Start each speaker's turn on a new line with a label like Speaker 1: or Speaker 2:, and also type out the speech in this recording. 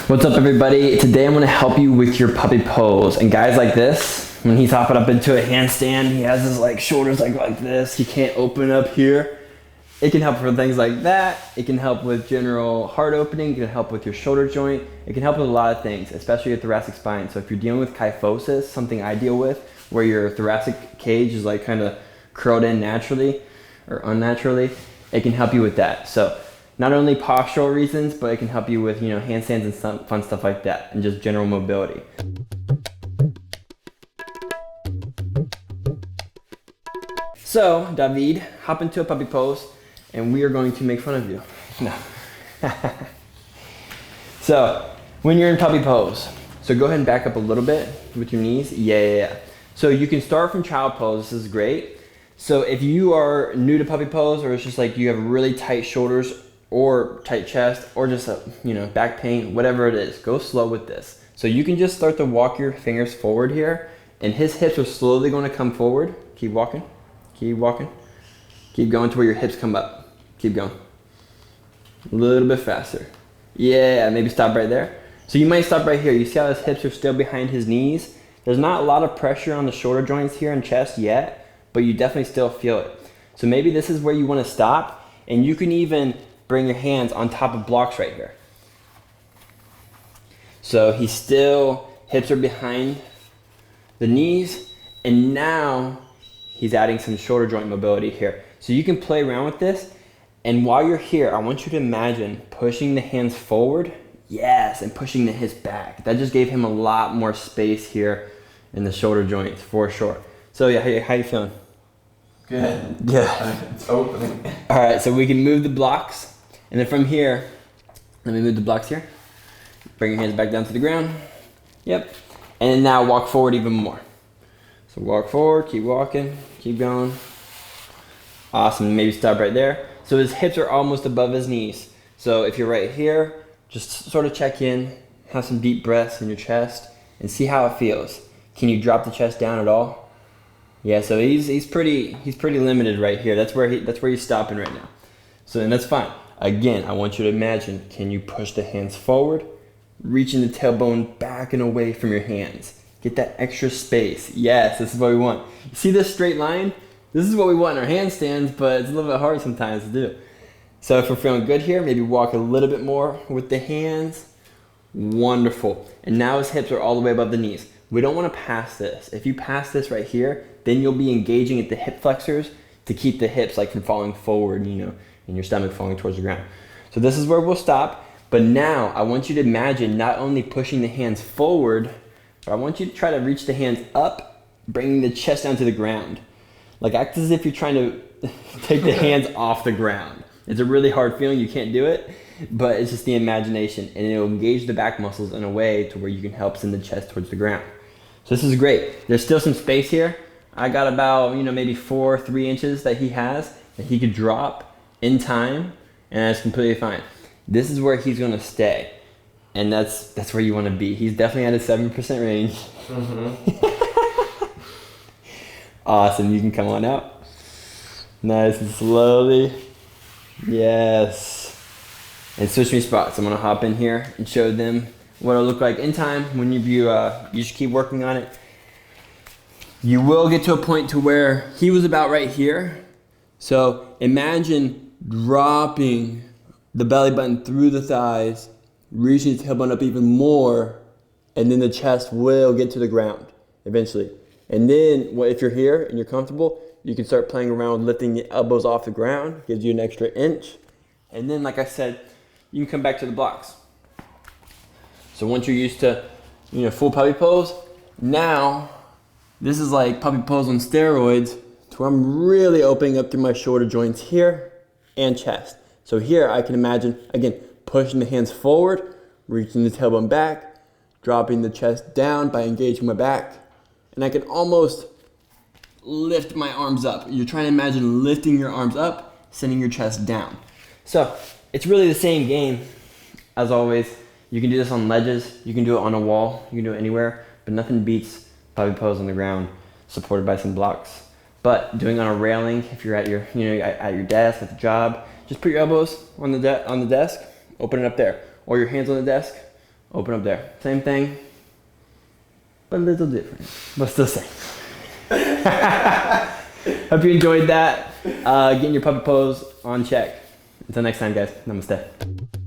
Speaker 1: What's up, everybody? Today I'm going to help you with your puppy pose. And guys like this, when he's hopping up into a handstand, he has his like shoulders like this. He can't open up here. It can help for things like that. It can help with general heart opening. It can help with your shoulder joint. It can help with a lot of things, especially your thoracic spine. So if you're dealing with kyphosis, something I deal with, where your thoracic cage is like kind of curled in naturally or unnaturally, it can help you with that. So not only postural reasons, but it can help you with, handstands and some fun stuff like that, and just general mobility. So, David, hop into a puppy pose, and we are going to make fun of you. No. So, when you're in puppy pose, so go ahead and back up a little bit with your knees. Yeah. So you can start from child pose. This is great. So if you are new to puppy pose, or it's just like you have really tight shoulders or tight chest, or just back pain, whatever it is, go slow with this. So you can just start to walk your fingers forward here, and his hips are slowly going to come forward. Keep walking, keep walking, keep going to where your hips come up. Keep going. A little bit faster. Yeah, maybe stop right there. So you might stop right here. You see how his hips are still behind his knees? There's not a lot of pressure on the shoulder joints here and chest yet, but you definitely still feel it. So maybe this is where you want to stop, and you can even bring your hands on top of blocks right here. So he's still, hips are behind the knees, and now he's adding some shoulder joint mobility here. So you can play around with this, and while you're here, I want you to imagine pushing the hands forward, yes, and pushing the hips back. That just gave him a lot more space here in the shoulder joints, for sure. So yeah, how you feeling?
Speaker 2: Good.
Speaker 1: Yeah.
Speaker 2: It's opening.
Speaker 1: All right, so we can move the blocks. And then from here, let me move the blocks here. Bring your hands back down to the ground. Yep. And now walk forward even more. So walk forward, keep walking, keep going. Awesome, maybe stop right there. So his hips are almost above his knees. So if you're right here, just sort of check in, have some deep breaths in your chest, and see how it feels. Can you drop the chest down at all? Yeah, so he's pretty limited right here. That's where he's stopping right now. So and that's fine. Again, I want you to imagine, can you push the hands forward, reaching the tailbone back and away from your hands. Get that extra space. Yes, this is what we want. You see this straight line? This is what we want in our handstands, but it's a little bit hard sometimes to do. So if we're feeling good here, maybe walk a little bit more with the hands. Wonderful. And now his hips are all the way above the knees. We don't want to pass this. If you pass this right here, then you'll be engaging at the hip flexors to keep the hips from falling forward, and your stomach falling towards the ground. So this is where we'll stop. But now I want you to imagine not only pushing the hands forward, but I want you to try to reach the hands up, bringing the chest down to the ground. Like act as if you're trying to take the hands off the ground. It's a really hard feeling, you can't do it, but it's just the imagination, and it'll engage the back muscles in a way to where you can help send the chest towards the ground. So this is great. There's still some space here. I got about, maybe 3 inches that he has that he could drop in time, and that's completely fine. This is where he's gonna stay, and that's where you want to be. He's definitely at a 7% range. Mm-hmm. Awesome. You can come on out. Nice and slowly. Yes. And switch me spots. I'm gonna hop in here and show them what it'll look like in time. When you just keep working on it. You will get to a point to where he was about right here. So imagine dropping the belly button through the thighs, reaching the tailbone up even more, and then the chest will get to the ground eventually. And then if you're here and you're comfortable, you can start playing around with lifting the elbows off the ground, gives you an extra inch. And then, like I said, you can come back to the blocks. So once you're used to, full puppy pose, now this is like puppy pose on steroids, to where I'm really opening up through my shoulder joints here and chest. So here I can imagine, again, pushing the hands forward, reaching the tailbone back, dropping the chest down by engaging my back, and I can almost lift my arms up. You're trying to imagine lifting your arms up, sending your chest down. So it's really the same game as always. You can do this on ledges, you can do it on a wall, you can do it anywhere, but nothing beats puppy pose on the ground supported by some blocks. But doing it on a railing, if you're at your, at your desk, at the job, just put your elbows on the desk, open it up there. Or your hands on the desk, Open up there. Same thing, but a little different, but still same. Hope you enjoyed that. Getting your puppy pose on check. Until next time, guys. Namaste.